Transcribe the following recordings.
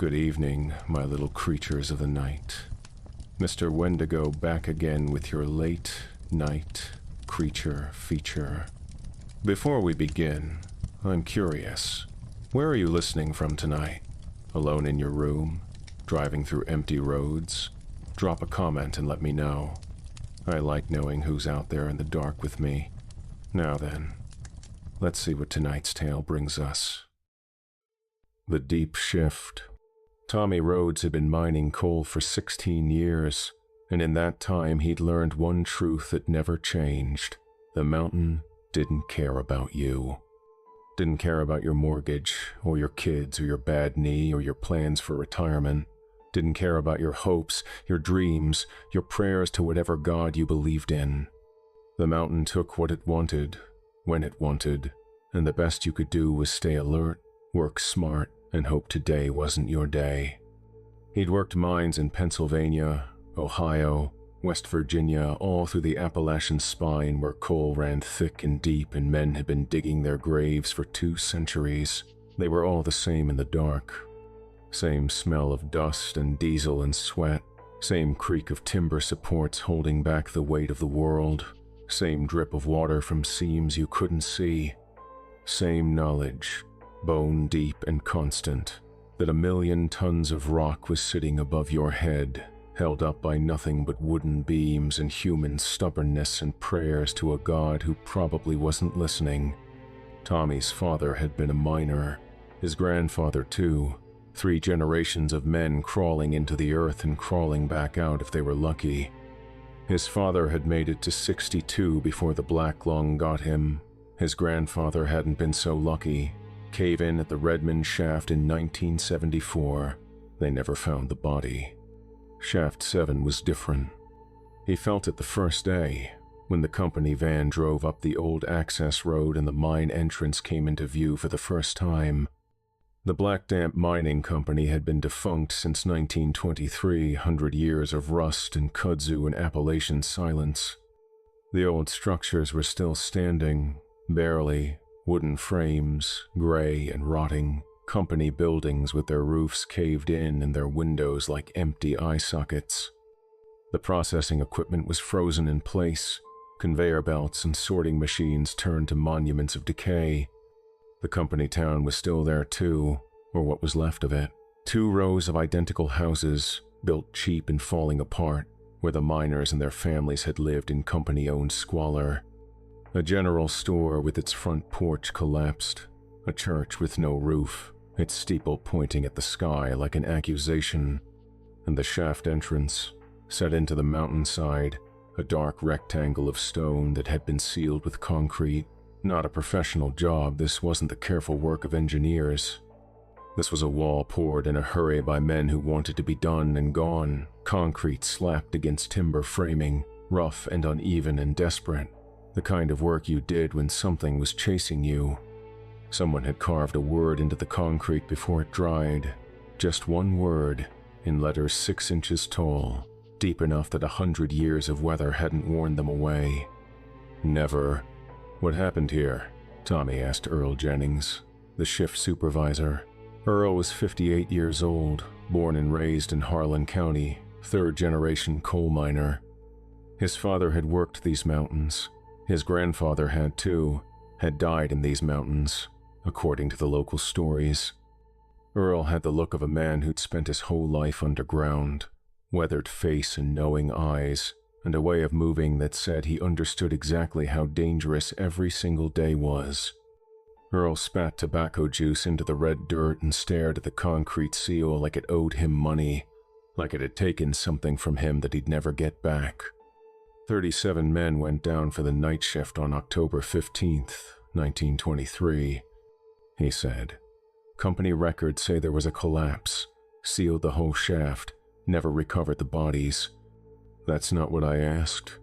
Good evening, my little creatures of the night. Mr. Wendigo back again with your late night creature feature. Before we begin, I'm curious. Where are you listening from tonight? Alone in your room? Driving through empty roads? Drop a comment and let me know. I like knowing who's out there in the dark with me. Now then, let's see what tonight's tale brings us. The Deep Shift. Tommy Rhodes had been mining coal for 16 years, and in that time he'd learned one truth that never changed. The mountain didn't care about you. Didn't care about your mortgage, or your kids, or your bad knee, or your plans for retirement. Didn't care about your hopes, your dreams, your prayers to whatever God you believed in. The mountain took what it wanted, when it wanted, and the best you could do was stay alert, work smart, and hope today wasn't your day. He'd worked mines in Pennsylvania, Ohio, West Virginia, all through the Appalachian spine where coal ran thick and deep and men had been digging their graves for 2 centuries. They were all the same in the dark. Same smell of dust and diesel and sweat. Same creak of timber supports holding back the weight of the world. Same drip of water from seams you couldn't see. Same knowledge, bone deep and constant, that 1,000,000 tons of rock was sitting above your head, held up by nothing but wooden beams and human stubbornness and prayers to a God who probably wasn't listening. Tommy's father had been a miner, his grandfather too, 3 generations of men crawling into the earth and crawling back out if they were lucky. His father had made it to 62 before the black lung got him. His grandfather hadn't been so lucky. Cave-in at the Redmond shaft in 1974. They never found the body. Shaft 7 was different. He felt it the first day, when the company van drove up the old access road and the mine entrance came into view for the first time. The Black Damp Mining Company had been defunct since 1923, 100 years of rust and kudzu and Appalachian silence. The old structures were still standing, barely, wooden frames, gray and rotting, company buildings with their roofs caved in and their windows like empty eye sockets. The processing equipment was frozen in place, conveyor belts and sorting machines turned to monuments of decay. The company town was still there too, or what was left of it. 2 rows of identical houses, built cheap and falling apart, where the miners and their families had lived in company-owned squalor. A general store with its front porch collapsed, a church with no roof, its steeple pointing at the sky like an accusation, and the shaft entrance, set into the mountainside, a dark rectangle of stone that had been sealed with concrete. Not a professional job, this wasn't the careful work of engineers. This was a wall poured in a hurry by men who wanted to be done and gone, concrete slapped against timber framing, rough and uneven and desperate. The kind of work you did when something was chasing you. Someone had carved a word into the concrete before it dried. Just one word, in letters 6 inches tall, deep enough that 100 years of weather hadn't worn them away. Never. What happened here? Tommy asked Earl Jennings, the shift supervisor. Earl was 58 years old, born and raised in Harlan County, 3rd-generation coal miner. His father had worked these mountains. His grandfather had too, had died in these mountains, according to the local stories. Earl had the look of a man who'd spent his whole life underground, weathered face and knowing eyes, and a way of moving that said he understood exactly how dangerous every single day was. Earl spat tobacco juice into the red dirt and stared at the concrete seal like it owed him money, like it had taken something from him that he'd never get back. 37 men went down for the night shift on October 15th, 1923, he said. Company records say there was a collapse, sealed the whole shaft, never recovered the bodies. That's not what I asked.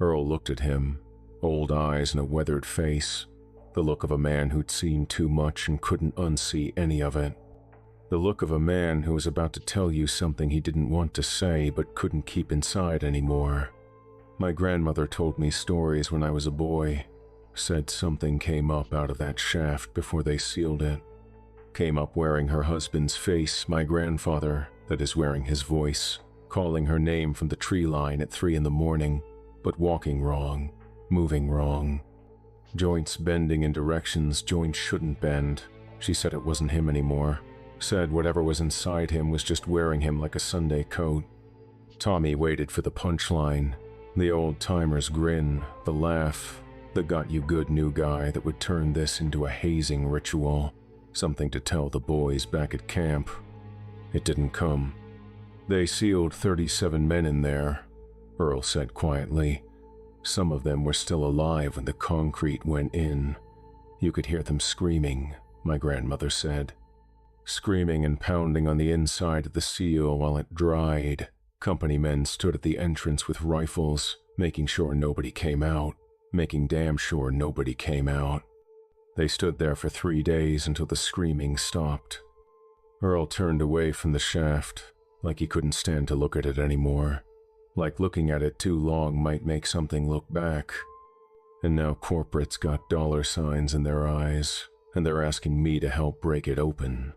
Earl looked at him, old eyes and a weathered face, the look of a man who'd seen too much and couldn't unsee any of it. The look of a man who was about to tell you something he didn't want to say but couldn't keep inside anymore. My grandmother told me stories when I was a boy, said something came up out of that shaft before they sealed it. came up wearing her husband's face, my grandfather, that is wearing his voice, calling her name from the tree line at 3 in the morning, but walking wrong, moving wrong. Joints bending in directions joints shouldn't bend. She said it wasn't him anymore. Said whatever was inside him was just wearing him like a Sunday coat. Tommy waited for the punchline, the old-timer's grin, the laugh, the got-you-good new guy that would turn this into a hazing ritual, something to tell the boys back at camp. It didn't come. They sealed 37 men in there, Earl said quietly. Some of them were still alive when the concrete went in. You could hear them screaming, my grandmother said. Screaming and pounding on the inside of the seal while it dried. Company men stood at the entrance with rifles, making sure nobody came out, making damn sure nobody came out. They stood there for 3 days until the screaming stopped. Earl turned away from the shaft, like he couldn't stand to look at it anymore. Like looking at it too long might make something look back. And now corporate's got dollar signs in their eyes, and they're asking me to help break it open.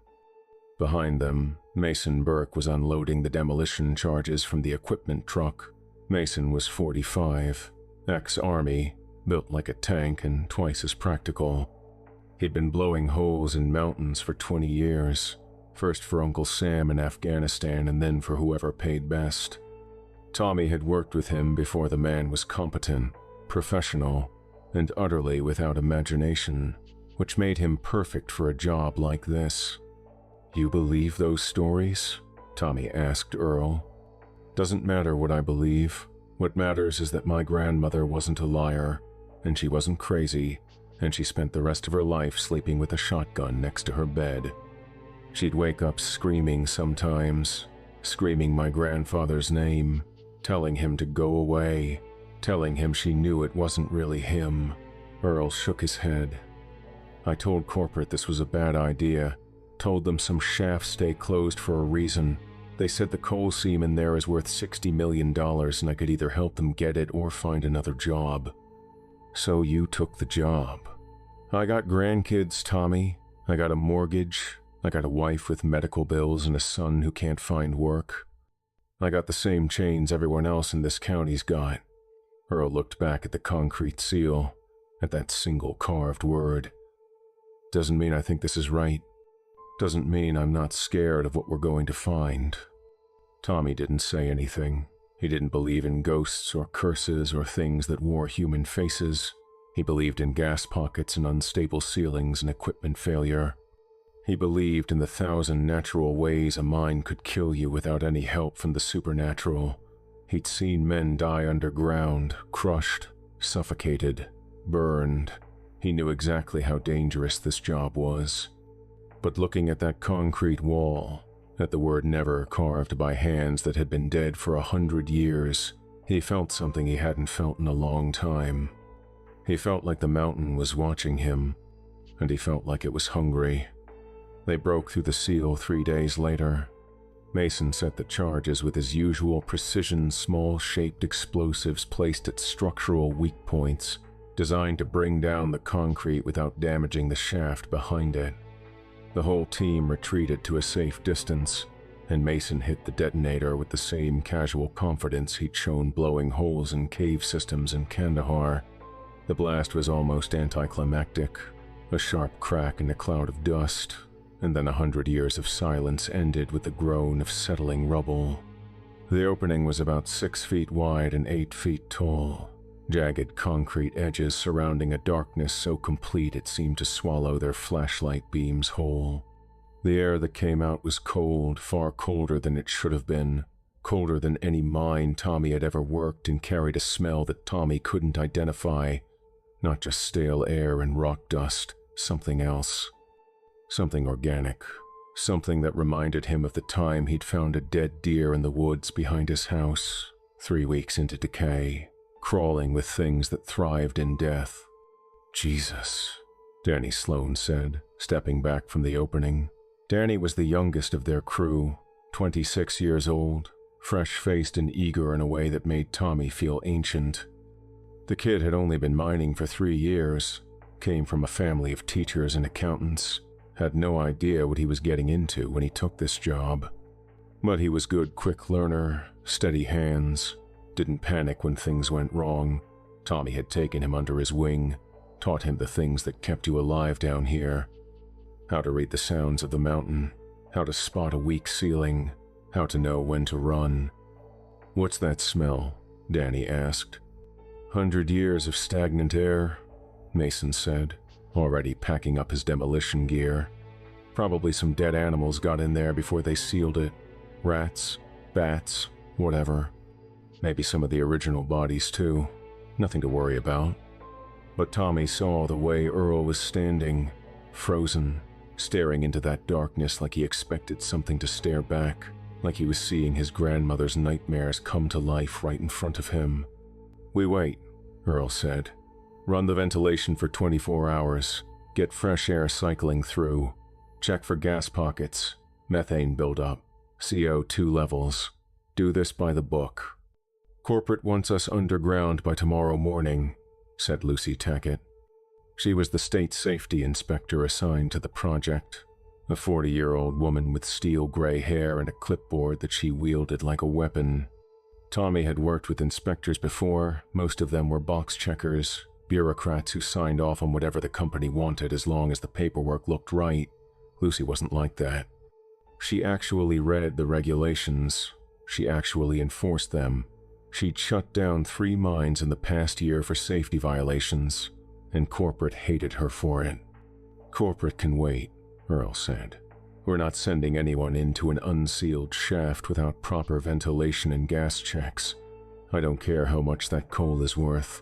Behind them, Mason Burke was unloading the demolition charges from the equipment truck. Mason was 45, ex-Army, built like a tank and twice as practical. He'd been blowing holes in mountains for 20 years, first for Uncle Sam in Afghanistan and then for whoever paid best. Tommy had worked with him before the man was competent, professional, and utterly without imagination, which made him perfect for a job like this. "You believe those stories?" Tommy asked Earl. "Doesn't matter what I believe. What matters is that my grandmother wasn't a liar, and she wasn't crazy, and she spent the rest of her life sleeping with a shotgun next to her bed. She'd wake up screaming sometimes, screaming my grandfather's name, telling him to go away, telling him she knew it wasn't really him." Earl shook his head. "I told corporate this was a bad idea. Told them some shafts stay closed for a reason. They said the coal seam in there is worth $60 million and I could either help them get it or find another job." "So you took the job." "I got grandkids, Tommy. I got a mortgage. I got a wife with medical bills and a son who can't find work. I got the same chains everyone else in this county's got." Earl looked back at the concrete seal, at that single carved word. "Doesn't mean I think this is right. Doesn't mean I'm not scared of what we're going to find." Tommy didn't say anything. He didn't believe in ghosts or curses or things that wore human faces. He believed in gas pockets and unstable ceilings and equipment failure. He believed in the 1,000 natural ways a mind could kill you without any help from the supernatural. He'd seen men die underground, crushed, suffocated, burned. He knew exactly how dangerous this job was. But looking at that concrete wall, at the word never carved by hands that had been dead for 100 years, he felt something he hadn't felt in a long time. He felt like the mountain was watching him, and he felt like it was hungry. They broke through the seal 3 days later. Mason set the charges with his usual precision, small-shaped explosives placed at structural weak points, designed to bring down the concrete without damaging the shaft behind it. The whole team retreated to a safe distance, and Mason hit the detonator with the same casual confidence he'd shown blowing holes in cave systems in Kandahar. The blast was almost anticlimactic, a sharp crack and a cloud of dust, and then 100 years of silence ended with the groan of settling rubble. The opening was about 6 feet wide and 8 feet tall, jagged concrete edges surrounding a darkness so complete it seemed to swallow their flashlight beams whole. The air that came out was cold, far colder than it should have been, colder than any mine Tommy had ever worked, and carried a smell that Tommy couldn't identify. Not just stale air and rock dust, something else. Something organic. Something that reminded him of the time he'd found a dead deer in the woods behind his house, 3 weeks into decay, crawling with things that thrived in death. "Jesus," Danny Sloan said, stepping back from the opening. Danny was the youngest of their crew, 26 years old, fresh-faced and eager in a way that made Tommy feel ancient. The kid had only been mining for 3 years, came from a family of teachers and accountants, Had no idea what he was getting into when he took this job. But he was good quick learner, steady hands, didn't panic when things went wrong. Tommy had taken him under his wing, taught him the things that kept you alive down here. How to read the sounds of the mountain, how to spot a weak ceiling, how to know when to run. "What's that smell?" Danny asked. "100 years of stagnant air," Mason said, already packing up his demolition gear. "Probably some dead animals got in there before they sealed it. Rats, bats, whatever. Maybe some of the original bodies too. Nothing to worry about." But Tommy saw the way Earl was standing, frozen, staring into that darkness like he expected something to stare back, like he was seeing his grandmother's nightmares come to life right in front of him. "We wait," Earl said. "Run the ventilation for 24 hours. Get fresh air cycling through. Check for gas pockets, methane buildup, CO2 levels. Do this by the book." "Corporate wants us underground by tomorrow morning," said Lucy Tackett. She was the state safety inspector assigned to the project, a 40-year-old woman with steel gray hair and a clipboard that she wielded like a weapon. Tommy had worked with inspectors before. Most of them were box checkers, bureaucrats who signed off on whatever the company wanted as long as the paperwork looked right. Lucy wasn't like that. She actually read the regulations. She actually enforced them. She'd shut down 3 mines in the past year for safety violations, and corporate hated her for it. "Corporate can wait," Earl said. "We're not sending anyone into an unsealed shaft without proper ventilation and gas checks. I don't care how much that coal is worth.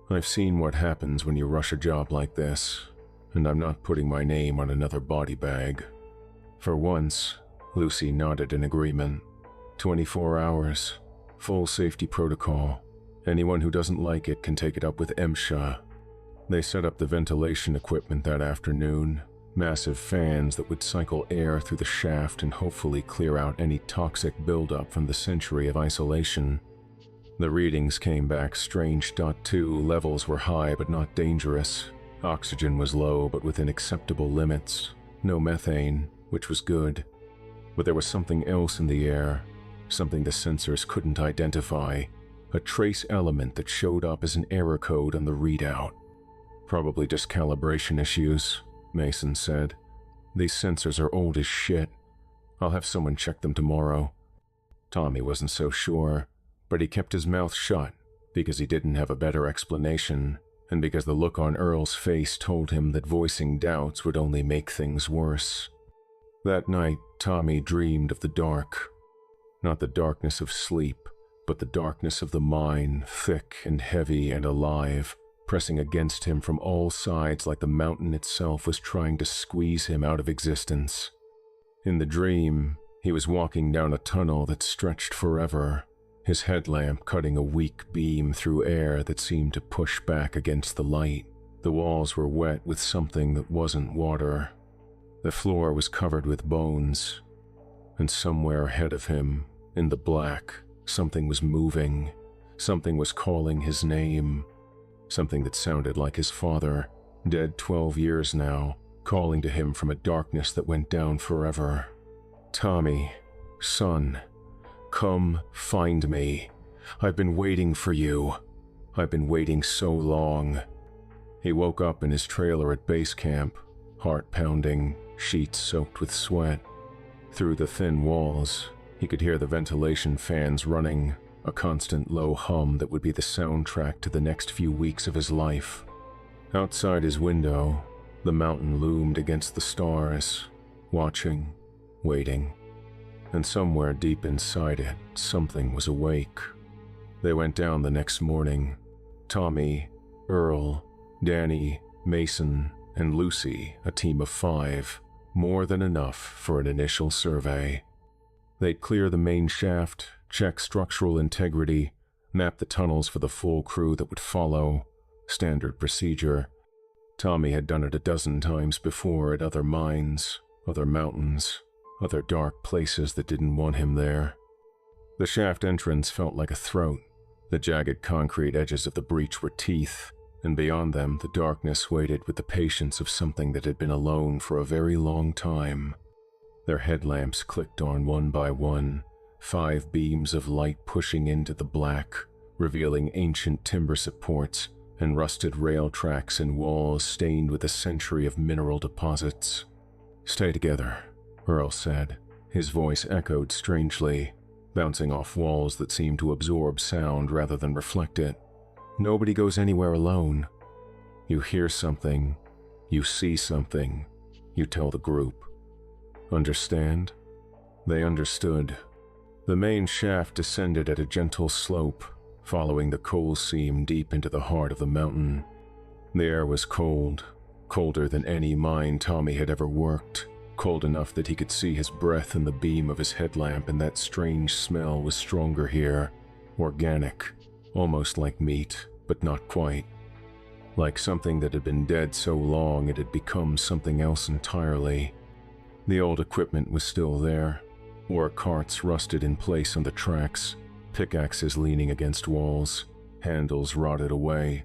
I've seen what happens when you rush a job like this, and I'm not putting my name on another body bag." For once, Lucy nodded in agreement. 24 hours, full safety protocol. Anyone who doesn't like it can take it up with MSHA. They set up the ventilation equipment that afternoon, massive fans that would cycle air through the shaft and hopefully clear out any toxic buildup from the century of isolation. The readings came back strange. .2 levels were high but not dangerous. Oxygen was low but within acceptable limits. No methane, which was good. But there was something else in the air, something the sensors couldn't identify, a trace element that showed up as an error code on the readout. "Probably just calibration issues," Mason said. "These sensors are old as shit. I'll have someone check them tomorrow." Tommy wasn't so sure, but he kept his mouth shut because he didn't have a better explanation, and because the look on Earl's face told him that voicing doubts would only make things worse. That night, Tommy dreamed of the dark. Not the darkness of sleep, but the darkness of the mine, thick and heavy and alive, pressing against him from all sides like the mountain itself was trying to squeeze him out of existence. In the dream, he was walking down a tunnel that stretched forever, his headlamp cutting a weak beam through air that seemed to push back against the light. The walls were wet with something that wasn't water. The floor was covered with bones, and somewhere ahead of him, in the black, something was moving. Something was calling his name. Something that sounded like his father, dead 12 years now, calling to him from a darkness that went down forever. "Tommy, son, come find me. I've been waiting for you. I've been waiting so long." He woke up in his trailer at base camp, heart pounding, sheets soaked with sweat. Through the thin walls, he could hear the ventilation fans running, a constant low hum that would be the soundtrack to the next few weeks of his life. Outside his window, the mountain loomed against the stars, watching, waiting. And somewhere deep inside it, something was awake. They went down the next morning. Tommy, Earl, Danny, Mason, and Lucy, a team of 5, more than enough for an initial survey. They'd clear the main shaft, check structural integrity, map the tunnels for the full crew that would follow. Standard procedure. Tommy had done it a dozen times before at other mines, other mountains, other dark places that didn't want him there. The shaft entrance felt like a throat. The jagged concrete edges of the breach were teeth, and beyond them the darkness waited with the patience of something that had been alone for a very long time. Their headlamps clicked on one by one, 5 beams of light pushing into the black, revealing ancient timber supports and rusted rail tracks and walls stained with a century of mineral deposits. "Stay together," Earl said. His voice echoed strangely, bouncing off walls that seemed to absorb sound rather than reflect it. "Nobody goes anywhere alone. You hear something, you see something, you tell the group. Understand?" They understood. The main shaft descended at a gentle slope, following the coal seam deep into the heart of the mountain. The air was cold, colder than any mine Tommy had ever worked, cold enough that he could see his breath in the beam of his headlamp, and that strange smell was stronger here, organic, almost like meat, but not quite. Like something that had been dead so long it had become something else entirely. The old equipment was still there. Ore carts rusted in place on the tracks, pickaxes leaning against walls, handles rotted away.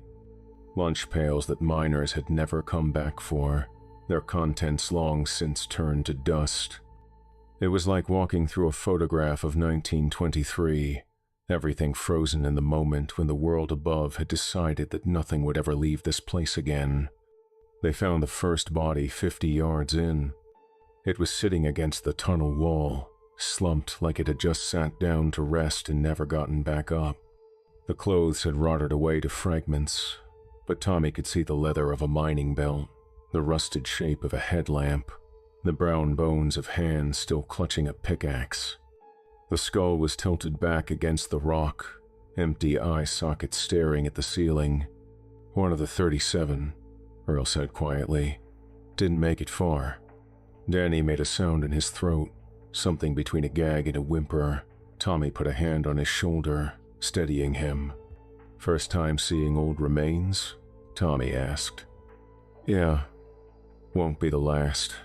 Lunch pails that miners had never come back for, their contents long since turned to dust. It was like walking through a photograph of 1923, everything frozen in the moment when the world above had decided that nothing would ever leave this place again. They found the first body 50 yards in. It was sitting against the tunnel wall, slumped like it had just sat down to rest and never gotten back up. The clothes had rotted away to fragments, but Tommy could see the leather of a mining belt, the rusted shape of a headlamp, the brown bones of hands still clutching a pickaxe. The skull was tilted back against the rock, empty eye sockets staring at the ceiling. "One of the 37, Earl said quietly. "Didn't make it far." Danny made a sound in his throat, something between a gag and a whimper. Tommy put a hand on his shoulder, steadying him. "First time seeing old remains?" Tommy asked. "Yeah. Won't be the last.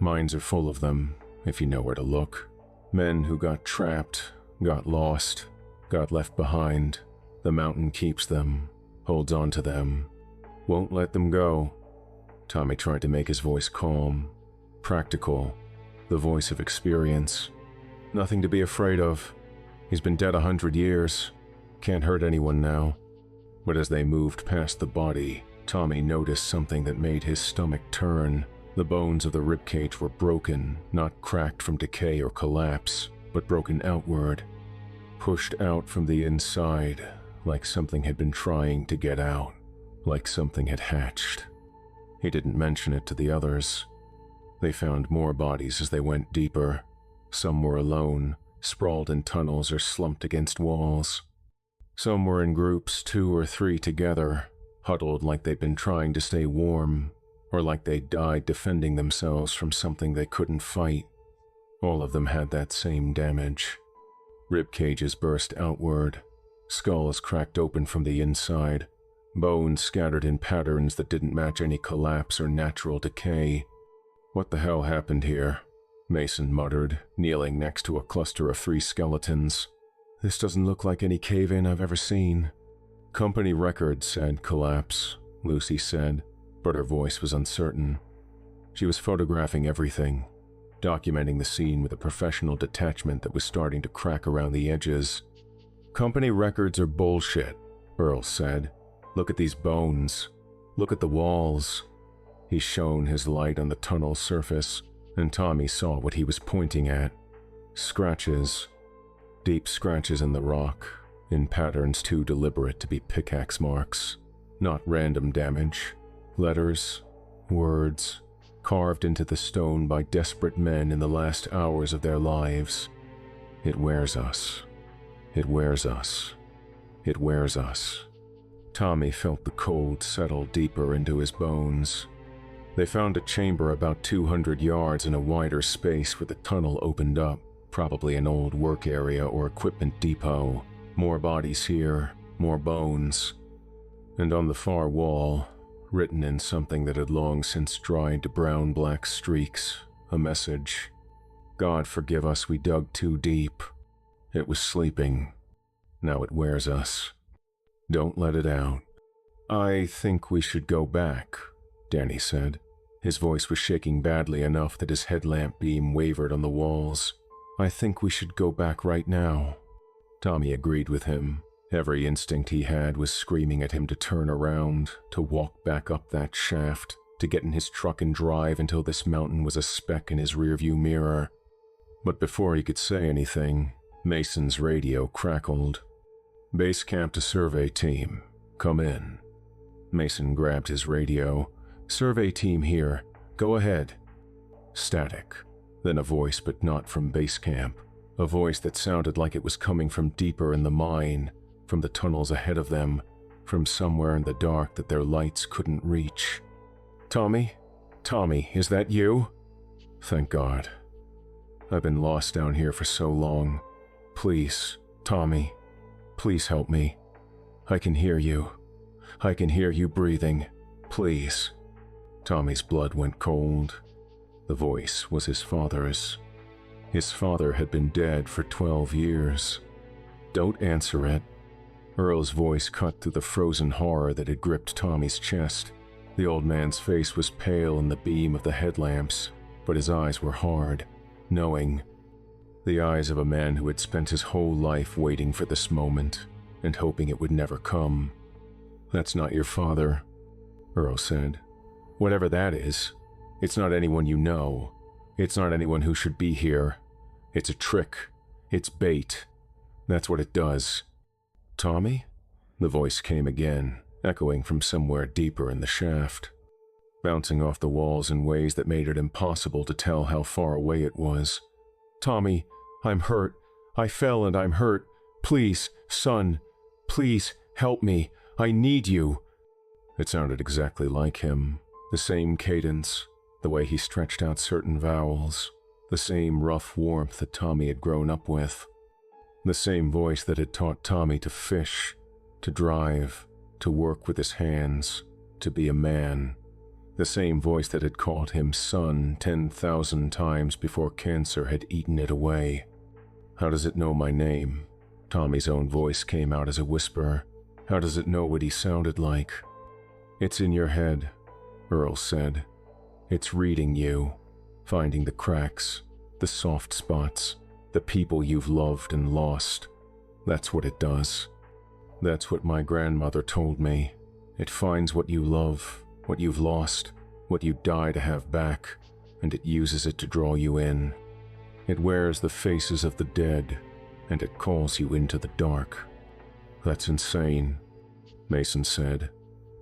Mines are full of them, if you know where to look. Men who got trapped, got lost, got left behind. The mountain keeps them, holds on to them. Won't let them go." Tommy tried to make his voice calm, practical, the voice of experience. "Nothing to be afraid of. He's been dead 100 years. Can't hurt anyone now." But as they moved past the body, Tommy noticed something that made his stomach turn. The bones of the ribcage were broken, not cracked from decay or collapse, but broken outward, pushed out from the inside, like something had been trying to get out, like something had hatched. He didn't mention it to the others. They found more bodies as they went deeper. Some were alone, sprawled in tunnels or slumped against walls. Some were in groups, 2 or 3 together, huddled like they'd been trying to stay warm, or like they died defending themselves from something they couldn't fight. All of them had that same damage. Rib cages burst outward, skulls cracked open from the inside, bones scattered in patterns that didn't match any collapse or natural decay. "What the hell happened here?" Mason muttered, kneeling next to a cluster of 3 skeletons. "This doesn't look like any cave-in I've ever seen." "Company records said collapse," Lucy said, but her voice was uncertain. She was photographing everything, documenting the scene with a professional detachment that was starting to crack around the edges. "Company records are bullshit," Earl said. "Look at these bones. Look at the walls." He shone his light on the tunnel surface, and Tommy saw what he was pointing at. Scratches. Deep scratches in the rock, in patterns too deliberate to be pickaxe marks. Not random damage. Letters, words, carved into the stone by desperate men in the last hours of their lives. "It wears us. It wears us. It wears us." Tommy felt the cold settle deeper into his bones. They found a chamber about 200 yards in a wider space where the tunnel opened up, probably an old work area or equipment depot. More bodies here, more bones. And on the far wall, written in something that had long since dried to brown-black streaks, a message. "God forgive us, we dug too deep." It was sleeping. Now it wears us. Don't let it out. I think we should go back, Danny said. His voice was shaking badly enough that his headlamp beam wavered on the walls. I think we should go back right now. Tommy agreed with him. Every instinct he had was screaming at him to turn around, to walk back up that shaft, to get in his truck and drive until this mountain was a speck in his rearview mirror. But before he could say anything, Mason's radio crackled. Base camp to survey team. Come in. Mason grabbed his radio. Survey team here. Go ahead. Static. Then a voice, but not from base camp. A voice that sounded like it was coming from deeper in the mine, from the tunnels ahead of them, from somewhere in the dark that their lights couldn't reach. Tommy? Tommy, is that you? Thank God. I've been lost down here for so long. Please, Tommy, please help me. I can hear you. I can hear you breathing. Please. Tommy's blood went cold. The voice was his father's. His father had been dead for 12 years. Don't answer it. Earl's voice cut through the frozen horror that had gripped Tommy's chest. The old man's face was pale in the beam of the headlamps, but his eyes were hard, knowing. The eyes of a man who had spent his whole life waiting for this moment and hoping it would never come. That's not your father, Earl said. Whatever that is, it's not anyone you know. It's not anyone who should be here. It's a trick. It's bait. That's what it does. Tommy? The voice came again, echoing from somewhere deeper in the shaft, bouncing off the walls in ways that made it impossible to tell how far away it was. Tommy, I'm hurt. I fell and I'm hurt. Please, son, please help me. I need you. It sounded exactly like him. The same cadence, the way he stretched out certain vowels, the same rough warmth that Tommy had grown up with. The same voice that had taught Tommy to fish, to drive, to work with his hands, to be a man. The same voice that had called him son 10,000 times before cancer had eaten it away. How does it know my name? Tommy's own voice came out as a whisper. How does it know what he sounded like? It's in your head, Earl said. It's reading you, finding the cracks, the soft spots, the people you've loved and lost. That's what it does. That's what my grandmother told me. It finds what you love, what you've lost, what you die to have back, and it uses it to draw you in. It wears the faces of the dead, and it calls you into the dark. That's insane, Mason said.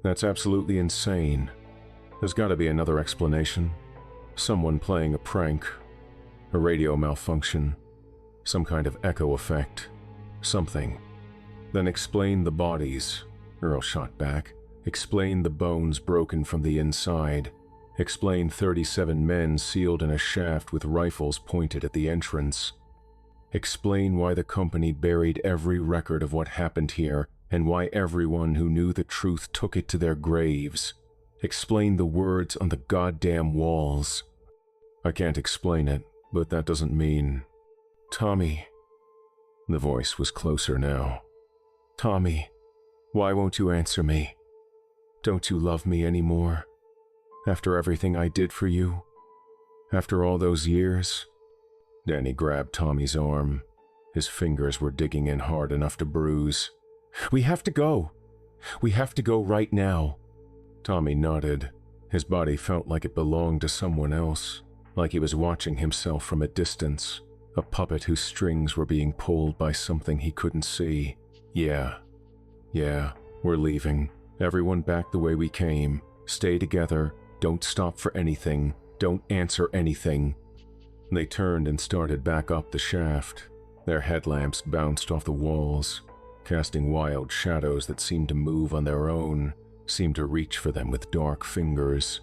That's absolutely insane. There's got to be another explanation. Someone playing a prank, a radio malfunction, some kind of echo effect, something. Then explain the bodies, Earl shot back. Explain the bones broken from the inside. Explain 37 men sealed in a shaft with rifles pointed at the entrance. Explain why the company buried every record of what happened here and why everyone who knew the truth took it to their graves. Explain the words on the goddamn walls. I can't explain it, but that doesn't mean... Tommy. The voice was closer now. Tommy, why won't you answer me? Don't you love me anymore? After everything I did for you? After all those years? Danny grabbed Tommy's arm. His fingers were digging in hard enough to bruise. We have to go. We have to go right now. Tommy nodded. His body felt like it belonged to someone else, like he was watching himself from a distance, a puppet whose strings were being pulled by something he couldn't see. Yeah, we're leaving. Everyone back the way we came. Stay together. Don't stop for anything. Don't answer anything. They turned and started back up the shaft. Their headlamps bounced off the walls, casting wild shadows that seemed to move on their own, seemed to reach for them with dark fingers.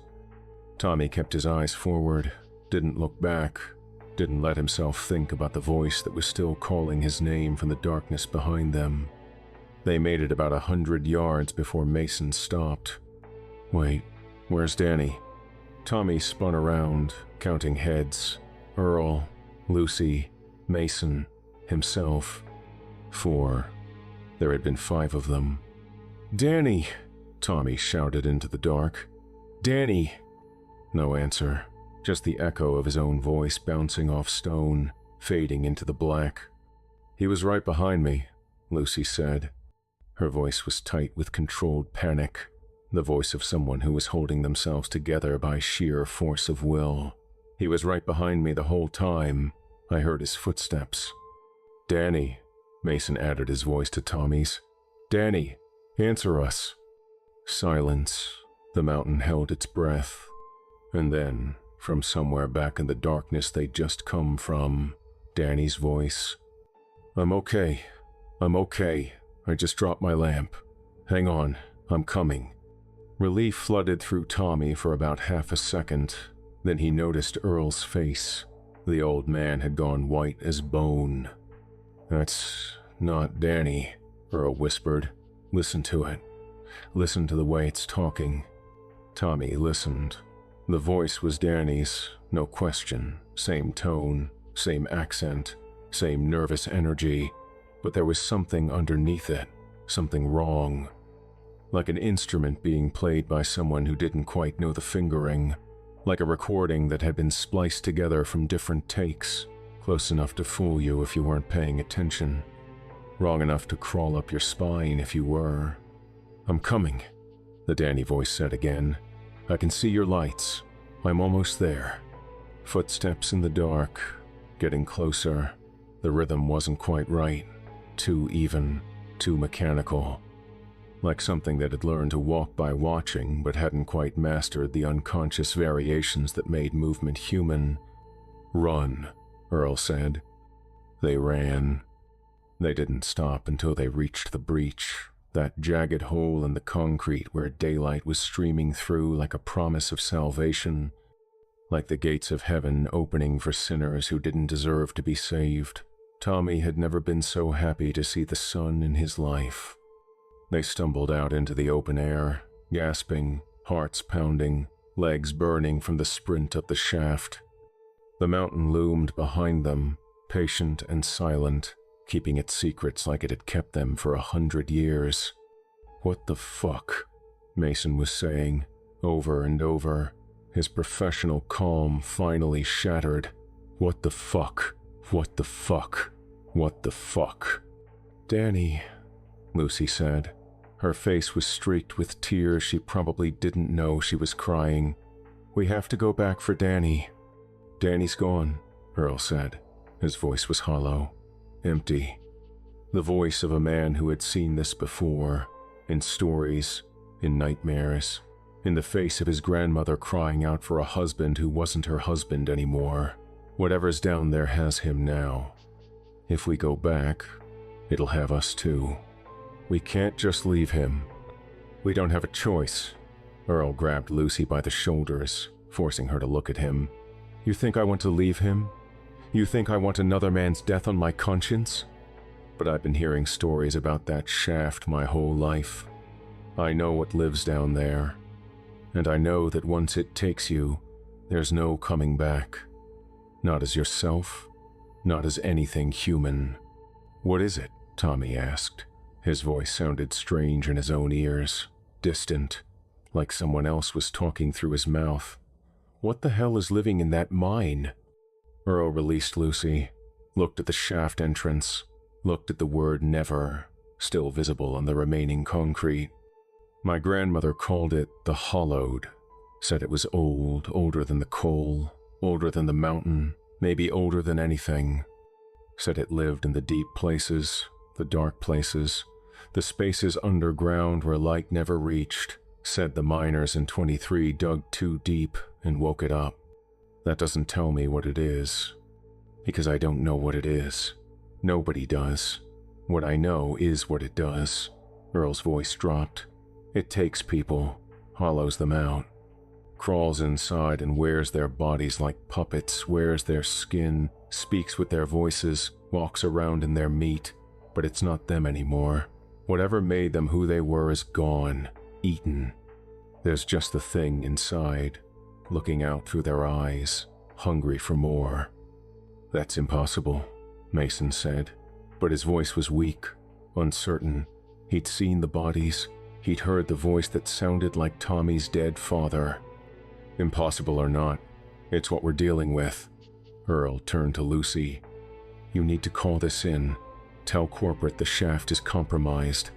Tommy kept his eyes forward, didn't look back, didn't let himself think about the voice that was still calling his name from the darkness behind them. They made it about 100 yards before Mason stopped. Wait, where's Danny? Tommy spun around, counting heads. Earl, Lucy, Mason, himself. 4. There had been 5 of them. Danny! Tommy shouted into the dark. "Danny!" No answer, just the echo of his own voice bouncing off stone, fading into the black. "He was right behind me," Lucy said. Her voice was tight with controlled panic, the voice of someone who was holding themselves together by sheer force of will. "He was right behind me the whole time. I heard his footsteps." "Danny," Mason added his voice to Tommy's. "Danny, answer us." Silence. The mountain held its breath. And then, from somewhere back in the darkness they'd just come from, Danny's voice. "I'm okay. I'm okay. I just dropped my lamp. Hang on, I'm coming." Relief flooded through Tommy for about half a second. Then he noticed Earl's face. The old man had gone white as bone. "That's not Danny," Earl whispered. "Listen to it. Listen to the way it's talking." Tommy listened. The voice was Danny's, no question. Same tone, same accent, same nervous energy. But there was something underneath it, something wrong. Like an instrument being played by someone who didn't quite know the fingering. Like a recording that had been spliced together from different takes, close enough to fool you if you weren't paying attention. Wrong enough to crawl up your spine if you were. "I'm coming," the Danny voice said again. "I can see your lights. I'm almost there." Footsteps in the dark, getting closer. The rhythm wasn't quite right. Too even, too mechanical. Like something that had learned to walk by watching but hadn't quite mastered the unconscious variations that made movement human. "Run," Earl said. They ran. They didn't stop until they reached the breach, that jagged hole in the concrete where daylight was streaming through like a promise of salvation, like the gates of heaven opening for sinners who didn't deserve to be saved. Tommy had never been so happy to see the sun in his life. They stumbled out into the open air, gasping, hearts pounding, legs burning from the sprint up the shaft. The mountain loomed behind them, patient and silent, keeping its secrets like it had kept them for 100 years. "What the fuck?" Mason was saying, over and over, his professional calm finally shattered. "What the fuck? What the fuck? What the fuck?" "Danny," Lucy said. Her face was streaked with tears she probably didn't know she was crying. "We have to go back for Danny." "Danny's gone," Earl said. His voice was hollow, empty. The voice of a man who had seen this before, in stories, in nightmares, in the face of his grandmother crying out for a husband who wasn't her husband anymore. Whatever's down there has him now. If we go back, it'll have us too. We can't just leave him. We don't have a choice. Earl grabbed Lucy by the shoulders, forcing her to look at him. "You think I want to leave him? You think I want another man's death on my conscience? But I've been hearing stories about that shaft my whole life. I know what lives down there. And I know that once it takes you, there's no coming back. Not as yourself, not as anything human." "What is it?" Tommy asked. His voice sounded strange in his own ears, distant, like someone else was talking through his mouth. "What the hell is living in that mine?" Earl released Lucy, looked at the shaft entrance, looked at the word never, still visible on the remaining concrete. "My grandmother called it the Hollowed, said it was old, older than the coal, older than the mountain, maybe older than anything. Said it lived in the deep places, the dark places, the spaces underground where light never reached. Said the miners in 23 dug too deep and woke it up. That doesn't tell me what it is, because I don't know what it is. Nobody does. What I know is what it does." Earl's voice dropped. "It takes people, hollows them out, crawls inside and wears their bodies like puppets, wears their skin, speaks with their voices, walks around in their meat, but it's not them anymore. Whatever made them who they were is gone, eaten. There's just the thing inside, looking out through their eyes, hungry for more." "That's impossible," Mason said, but his voice was weak, uncertain. He'd seen the bodies. He'd heard the voice that sounded like Tommy's dead father. Impossible or not, it's what we're dealing with. Earl turned to Lucy. You need to call this in. Tell corporate the shaft is compromised.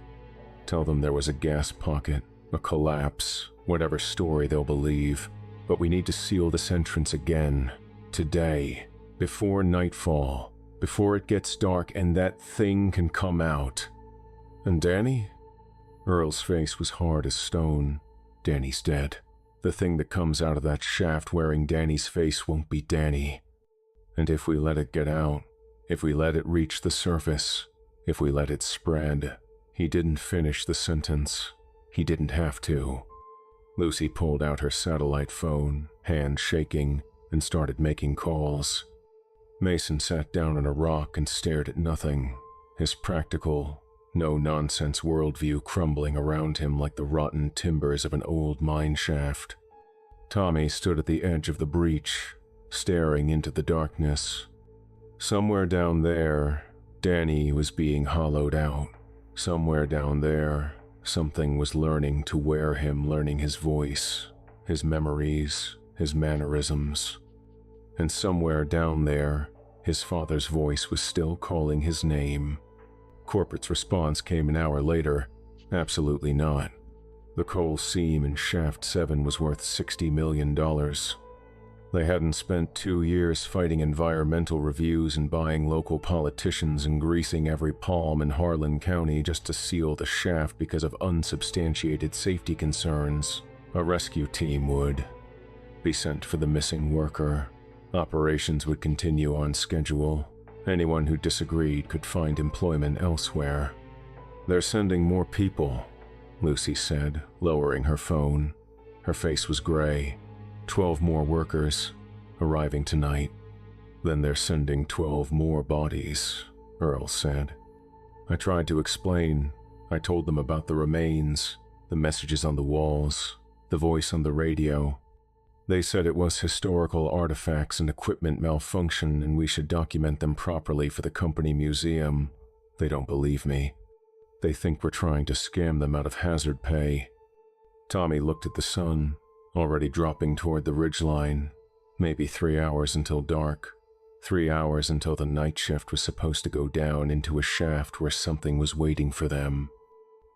Tell them there was a gas pocket, a collapse, whatever story they'll believe. But we need to seal this entrance again. Today. Before nightfall. Before it gets dark and that thing can come out. And Danny? Earl's face was hard as stone. Danny's dead. The thing that comes out of that shaft wearing Danny's face won't be Danny. And if we let it get out, if we let it reach the surface, if we let it spread. He didn't finish the sentence. He didn't have to. Lucy pulled out her satellite phone, hand shaking, and started making calls. Mason sat down on a rock and stared at nothing, his practical, no-nonsense worldview crumbling around him like the rotten timbers of an old mine shaft. Tommy stood at the edge of the breach, staring into the darkness. Somewhere down there, Danny was being hollowed out. Somewhere down there, something was learning to wear him, learning his voice, his memories, his mannerisms. And somewhere down there, his father's voice was still calling his name. Corporate's response came an hour later. Absolutely not. The coal seam in Shaft 7 was worth $60 million. They hadn't spent 2 years fighting environmental reviews and buying local politicians and greasing every palm in Harlan County just to seal the shaft because of unsubstantiated safety concerns. A rescue team would be sent for the missing worker. Operations would continue on schedule. Anyone who disagreed could find employment elsewhere. They're sending more people, Lucy said, lowering her phone. Her face was gray. 12 more workers, arriving tonight. Then they're sending 12 more bodies, Earl said. I tried to explain. I told them about the remains, the messages on the walls, the voice on the radio. They said it was historical artifacts and equipment malfunction and we should document them properly for the company museum. They don't believe me. They think we're trying to scam them out of hazard pay. Tommy looked at the sun, already dropping toward the ridgeline. Maybe 3 hours until dark. 3 hours until the night shift was supposed to go down into a shaft where something was waiting for them.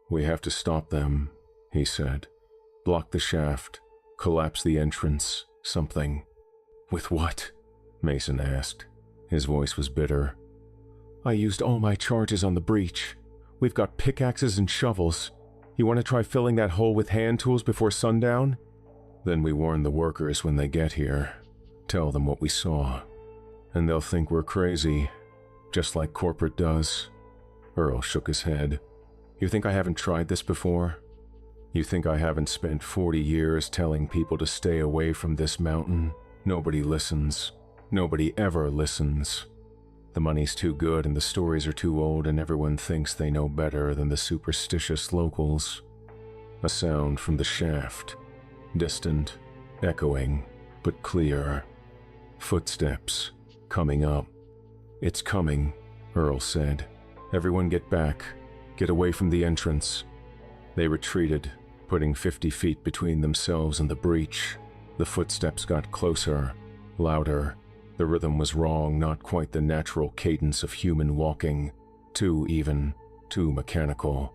We have to stop them, he said. Block the shaft. Collapse the entrance. Something. With what? Mason asked. His voice was bitter. I used all my charges on the breach. We've got pickaxes and shovels. You want to try filling that hole with hand tools before sundown? Then we warn the workers when they get here. Tell them what we saw. And they'll think we're crazy, just like corporate does. Earl shook his head. You think I haven't tried this before? You think I haven't spent 40 years telling people to stay away from this mountain? Nobody listens. Nobody ever listens. The money's too good and the stories are too old and everyone thinks they know better than the superstitious locals. A sound from the shaft. Distant, echoing, but clear. Footsteps, coming up. It's coming, Earl said. Everyone get back. Get away from the entrance. They retreated, putting 50 feet between themselves and the breach. The footsteps got closer, louder. The rhythm was wrong, not quite the natural cadence of human walking. Too even, too mechanical.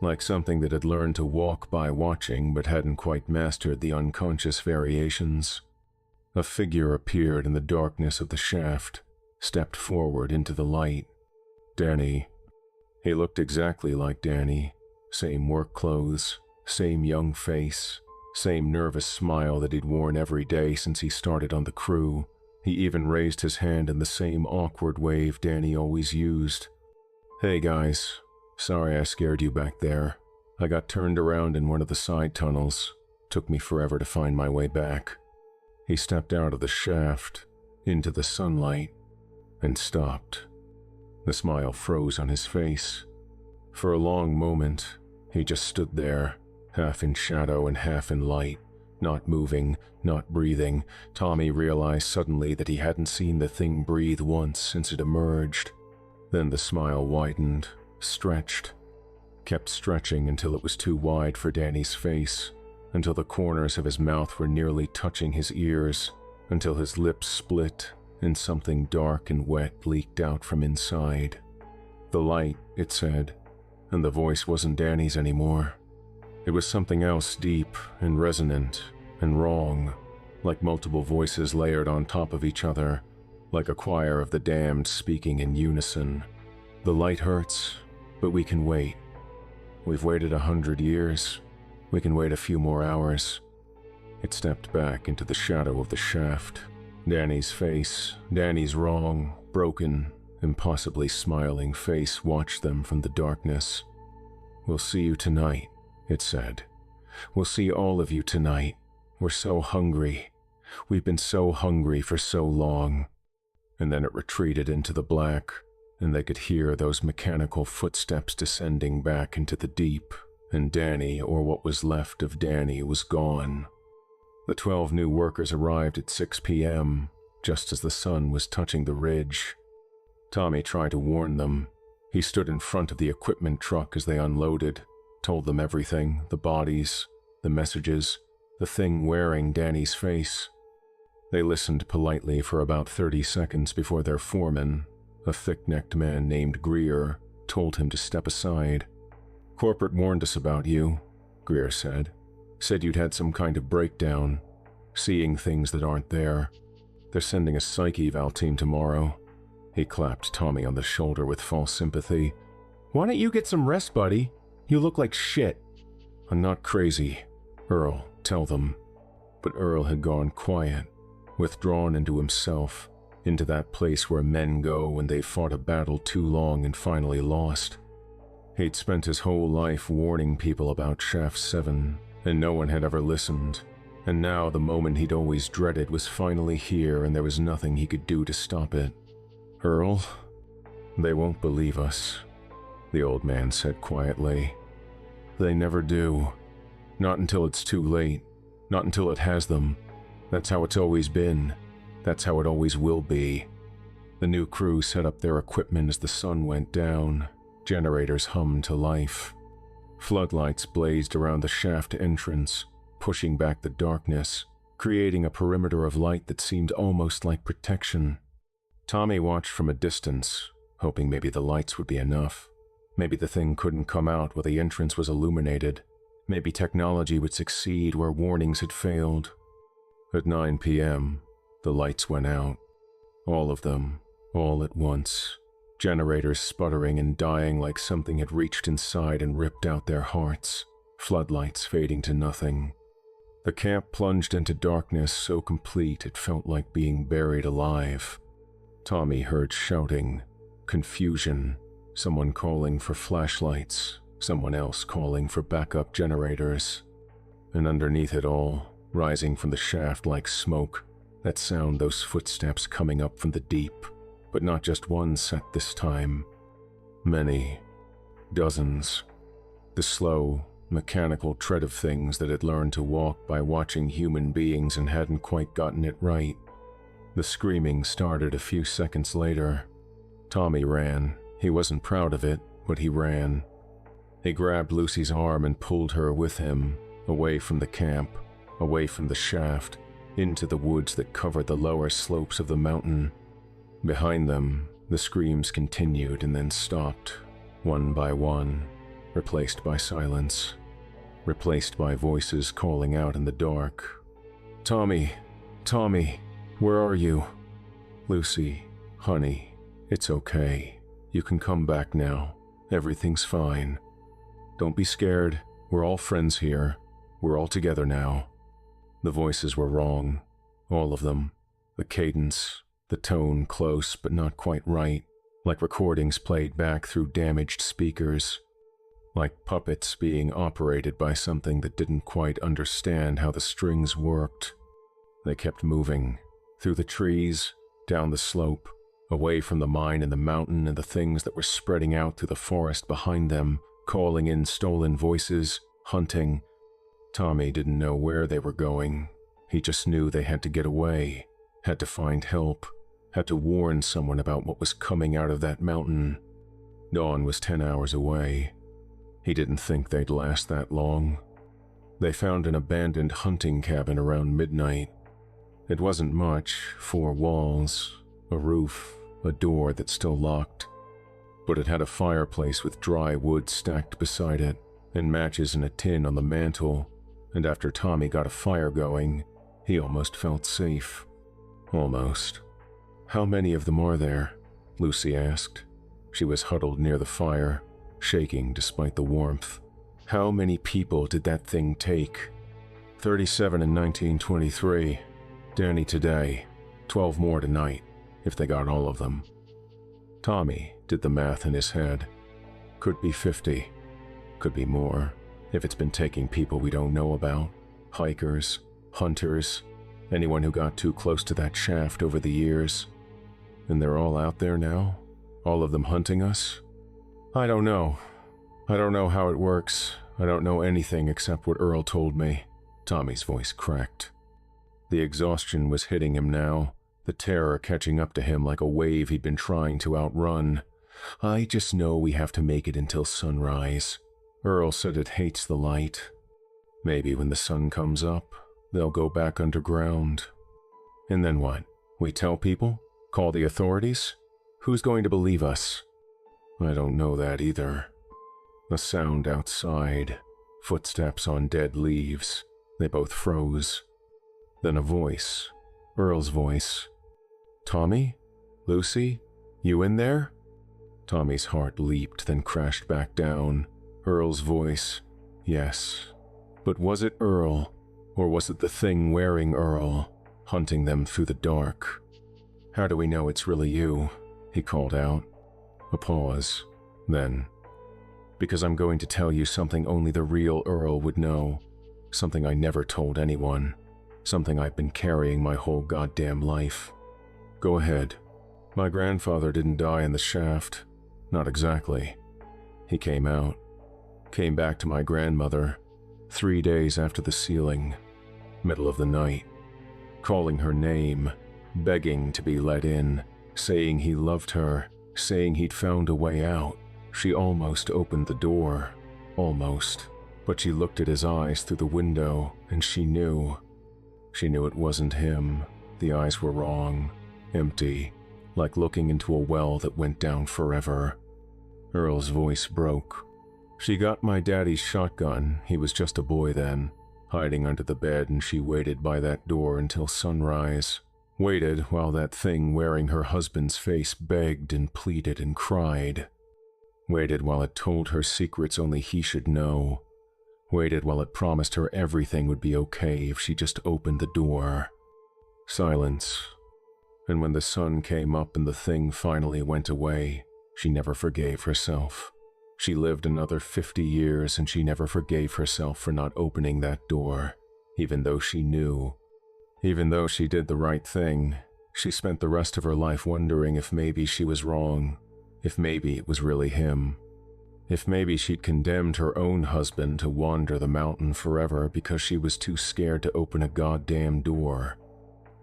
Like something that had learned to walk by watching but hadn't quite mastered the unconscious variations. A figure appeared in the darkness of the shaft, stepped forward into the light. Danny. He looked exactly like Danny. Same work clothes, same young face, same nervous smile that he'd worn every day since he started on the crew. He even raised his hand in the same awkward wave Danny always used. Hey guys, sorry I scared you back there. I got turned around in one of the side tunnels. Took me forever to find my way back. He stepped out of the shaft, into the sunlight, and stopped. The smile froze on his face. For a long moment, he just stood there, half in shadow and half in light, not moving, not breathing. Tommy realized suddenly that he hadn't seen the thing breathe once since it emerged. Then the smile widened, stretched. kept stretching until it was too wide for Danny's face, until the corners of his mouth were nearly touching his ears, until his lips split and something dark and wet leaked out from inside. The light, it said, and the voice wasn't Danny's anymore. It was something else deep and resonant and wrong, like multiple voices layered on top of each other, like a choir of the damned speaking in unison. The light hurts, but we can wait. We've waited 100 years. We can wait a few more hours. It stepped back into the shadow of the shaft. Danny's face, Danny's wrong, broken, impossibly smiling face watched them from the darkness. "We'll see you tonight," it said. "We'll see all of you tonight. We're so hungry. We've been so hungry for so long." And then it retreated into the black, and they could hear those mechanical footsteps descending back into the deep, and Danny, or what was left of Danny, was gone. The 12 new workers arrived at 6 p.m., just as the sun was touching the ridge. Tommy tried to warn them. He stood in front of the equipment truck as they unloaded, told them everything, the bodies, the messages, the thing wearing Danny's face. They listened politely for about 30 seconds before their foreman, a thick-necked man named Greer, told him to step aside. "Corporate warned us about you," Greer said. "Said you'd had some kind of breakdown, seeing things that aren't there. They're sending a psych eval team tomorrow." He clapped Tommy on the shoulder with false sympathy. "Why don't you get some rest, buddy? You look like shit." "I'm not crazy, Earl, tell them." But Earl had gone quiet, withdrawn into himself, into that place where men go when they've fought a battle too long and finally lost. He'd spent his whole life warning people about Shaft 7, and no one had ever listened. And now the moment he'd always dreaded was finally here, and there was nothing he could do to stop it. "Earl, they won't believe us," the old man said quietly. "They never do. Not until it's too late. Not until it has them. That's how it's always been. That's how it always will be." The new crew set up their equipment as the sun went down. Generators hummed to life. Floodlights blazed around the shaft entrance, pushing back the darkness, creating a perimeter of light that seemed almost like protection. Tommy watched from a distance, hoping maybe the lights would be enough. Maybe the thing couldn't come out while the entrance was illuminated. Maybe technology would succeed where warnings had failed. At 9 p.m., the lights went out. All of them, all at once. Generators sputtering and dying like something had reached inside and ripped out their hearts. Floodlights fading to nothing. The camp plunged into darkness so complete it felt like being buried alive. Tommy heard shouting, confusion, someone calling for flashlights, someone else calling for backup generators. And underneath it all, rising from the shaft like smoke, that sound, those footsteps coming up from the deep, but not just one set this time. Many, dozens. The slow, mechanical tread of things that had learned to walk by watching human beings and hadn't quite gotten it right. The screaming started a few seconds later. Tommy ran. He wasn't proud of it, but he ran. He grabbed Lucy's arm and pulled her with him, away from the camp, away from the shaft, into the woods that covered the lower slopes of the mountain. Behind them, the screams continued and then stopped, one by one, replaced by silence, replaced by voices calling out in the dark. "Tommy, Tommy, where are you?" "Lucy, honey, it's okay. You can come back now. Everything's fine. Don't be scared. We're all friends here. We're all together now." The voices were wrong, all of them. The cadence, the tone close but not quite right, like recordings played back through damaged speakers, like puppets being operated by something that didn't quite understand how the strings worked. They kept moving, through the trees, down the slope, away from the mine and the mountain and the things that were spreading out through the forest behind them, calling in stolen voices, hunting. Tommy didn't know where they were going. He just knew they had to get away, had to find help, had to warn someone about what was coming out of that mountain. Dawn was 10 hours away. He didn't think they'd last that long. They found an abandoned hunting cabin around midnight. It wasn't much, 4 walls, a roof, a door that's still locked. But it had a fireplace with dry wood stacked beside it, and matches in a tin on the mantel, and after Tommy got a fire going, he almost felt safe. Almost. "How many of them are there?" Lucy asked. She was huddled near the fire, shaking despite the warmth. "How many people did that thing take?" 37 in 1923. Danny today. 12 more tonight, if they got all of them. Tommy did the math in his head. Could be 50. Could be more, if it's been taking people we don't know about. Hikers, hunters, anyone who got too close to that shaft over the years. And they're all out there now? All of them hunting us? I don't know. I don't know how it works. I don't know anything except what Earl told me. Tommy's voice cracked. The exhaustion was hitting him now, the terror catching up to him like a wave he'd been trying to outrun. "I just know we have to make it until sunrise. Earl said it hates the light. Maybe when the sun comes up, they'll go back underground." "And then what? We tell people? Call the authorities? Who's going to believe us?" "I don't know that either." A sound outside, footsteps on dead leaves. They both froze. Then a voice, Earl's voice. "Tommy? Lucy? You in there?" Tommy's heart leaped, then crashed back down. Earl's voice. Yes. But was it Earl, or was it the thing wearing Earl, hunting them through the dark? "How do we know it's really you?" he called out. A pause. Then, "Because I'm going to tell you something only the real Earl would know. Something I never told anyone. Something I've been carrying my whole goddamn life." "Go ahead." "My grandfather didn't die in the shaft. Not exactly. He came out. Came back to my grandmother 3 days after the sealing. Middle of the night. Calling her name. Begging to be let in. Saying he loved her. Saying he'd found a way out. She almost opened the door. Almost. But she looked at his eyes through the window, and she knew. She knew it wasn't him. The eyes were wrong. Empty. Like looking into a well that went down forever." Earl's voice broke. "She got my daddy's shotgun. He was just a boy then. Hiding under the bed, and she waited by that door until sunrise. Waited while that thing wearing her husband's face begged and pleaded and cried. Waited while it told her secrets only he should know. Waited while it promised her everything would be okay if she just opened the door." Silence. And when the sun came up and the thing finally went away, she never forgave herself. She lived another 50 years and she never forgave herself for not opening that door, even though she knew. Even though she did the right thing, she spent the rest of her life wondering if maybe she was wrong, if maybe it was really him. If maybe she'd condemned her own husband to wander the mountain forever because she was too scared to open a goddamn door.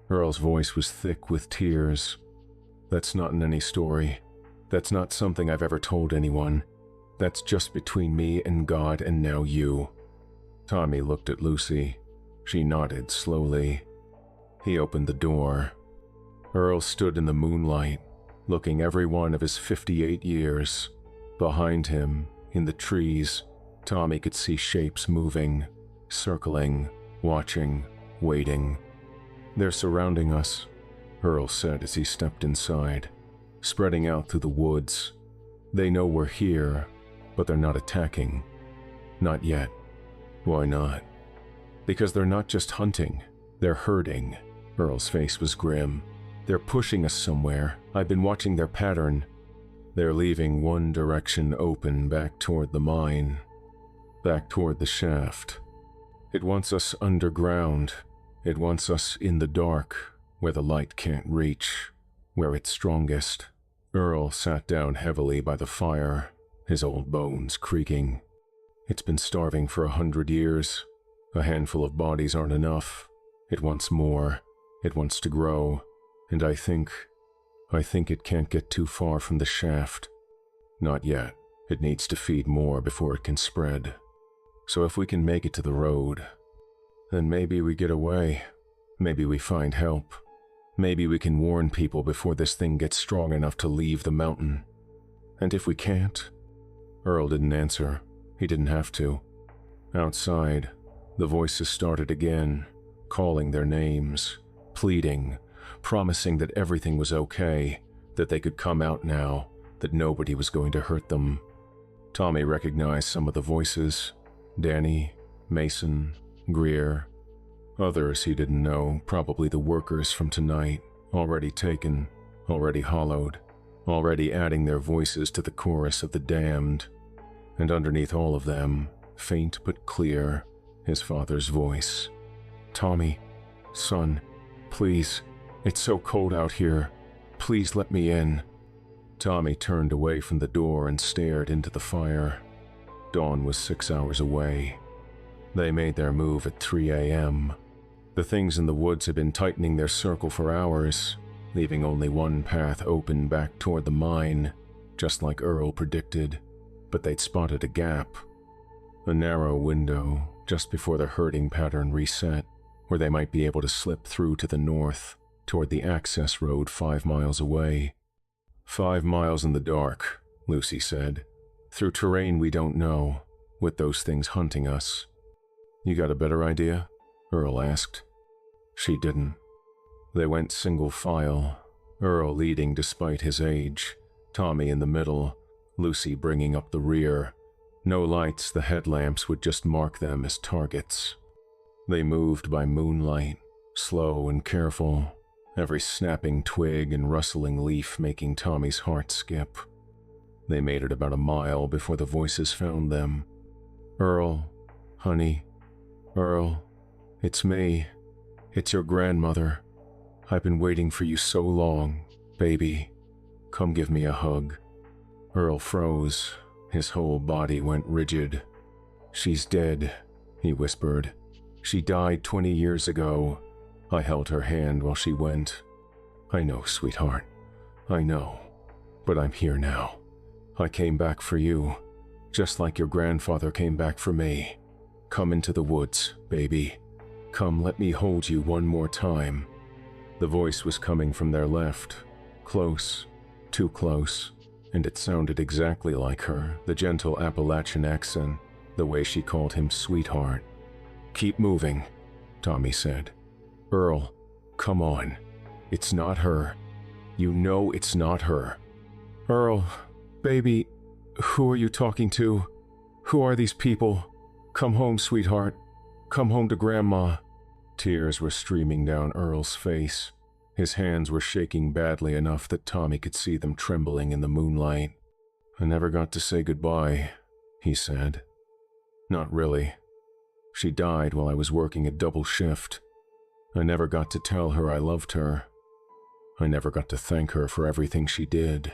Earl's voice was thick with tears. "That's not in any story. That's not something I've ever told anyone. That's just between me and God and now you." Tommy looked at Lucy. She nodded slowly. He opened the door. Earl stood in the moonlight, looking every one of his 58 years. Behind him, in the trees, Tommy could see shapes moving, circling, watching, waiting. "They're surrounding us," Earl said as he stepped inside, spreading out through the woods. "They know we're here, but they're not attacking. Not yet." "Why not?" "Because they're not just hunting, they're herding." Earl's face was grim. "They're pushing us somewhere. I've been watching their pattern. They're leaving one direction open back toward the mine, back toward the shaft. It wants us underground. It wants us in the dark, where the light can't reach, where it's strongest." Earl sat down heavily by the fire, his old bones creaking. "It's been starving for 100 years. A handful of bodies aren't enough. It wants more. It wants to grow. And I think it can't get too far from the shaft. Not yet." It needs to feed more before it can spread. So if we can make it to the road, then maybe we get away. Maybe we find help. Maybe we can warn people before this thing gets strong enough to leave the mountain. And if we can't? Earl didn't answer. He didn't have to. Outside, the voices started again, calling their names, pleading, promising that everything was okay, that they could come out now, that nobody was going to hurt them. Tommy recognized some of the voices: Danny, Mason, Greer. Others he didn't know, probably the workers from tonight, already taken, already hollowed, already adding their voices to the chorus of the damned. And underneath all of them, faint but clear, his father's voice. "Tommy, son, please, it's so cold out here. Please let me in." Tommy turned away from the door and stared into the fire. Dawn was 6 hours away. They made their move at 3 a.m. The things in the woods had been tightening their circle for hours, leaving only one path open back toward the mine, just like Earl predicted, but they'd spotted a gap. A narrow window, just before the herding pattern reset, where they might be able to slip through to the north, toward the access road 5 miles away. 5 miles in the dark, Lucy said, through terrain we don't know, with those things hunting us. "You got a better idea?" Earl asked. She didn't. They went single file, Earl leading despite his age, Tommy in the middle, Lucy bringing up the rear. No lights, the headlamps would just mark them as targets. They moved by moonlight, slow and careful, every snapping twig and rustling leaf making Tommy's heart skip. They made it about a mile before the voices found them. "Earl, honey, Earl, it's me. It's your grandmother. I've been waiting for you so long, baby. Come give me a hug." Earl froze. His whole body went rigid. "She's dead," he whispered. "She died 20 years ago. I held her hand while she went. I know, sweetheart. I know. But I'm here now. I came back for you, just like your grandfather came back for me. Come into the woods, baby. Come, let me hold you one more time." The voice was coming from their left, close, too close, and it sounded exactly like her, the gentle Appalachian accent, the way she called him sweetheart. "Keep moving," Tommy said. "Earl, come on. It's not her. You know it's not her." "Earl, baby, who are you talking to? Who are these people? Come home, sweetheart. Come home to Grandma." Tears were streaming down Earl's face. His hands were shaking badly enough that Tommy could see them trembling in the moonlight. "I never got to say goodbye," he said. "Not really. She died while I was working a double shift. I never got to tell her I loved her. I never got to thank her for everything she did."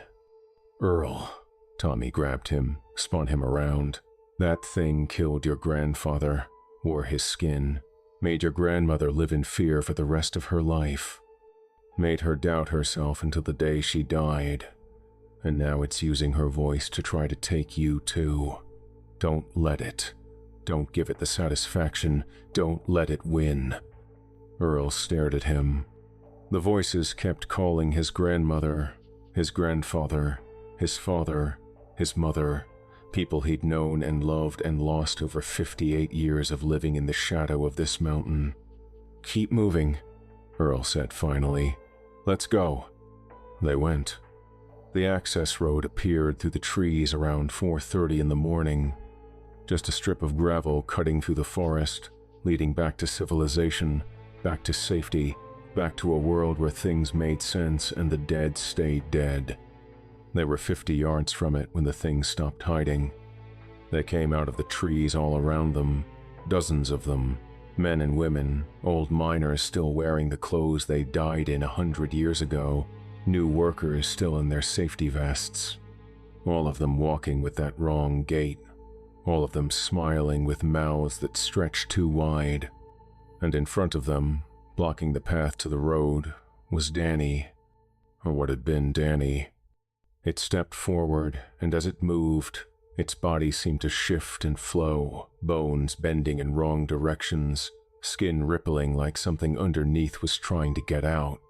"Earl," Tommy grabbed him, spun him around. "That thing killed your grandfather, wore his skin, made your grandmother live in fear for the rest of her life, made her doubt herself until the day she died, and now it's using her voice to try to take you too. Don't let it. Don't give it the satisfaction. Don't let it win." Earl stared at him. The voices kept calling his grandmother, his grandfather, his father, his mother, people he'd known and loved and lost over 58 years of living in the shadow of this mountain. "Keep moving," Earl said finally. "Let's go." They went. The access road appeared through the trees around 4:30 in the morning. Just a strip of gravel cutting through the forest, leading back to civilization, back to safety, back to a world where things made sense and the dead stayed dead. They were 50 yards from it when the thing stopped hiding. They came out of the trees all around them, dozens of them, men and women, old miners still wearing the clothes they died in 100 years ago, new workers still in their safety vests. All of them walking with that wrong gait, all of them smiling with mouths that stretched too wide. And in front of them, blocking the path to the road, was Danny, or what had been Danny. It stepped forward, and as it moved, Its body seemed to shift and flow, bones bending in wrong directions, skin rippling like something underneath was trying to get out.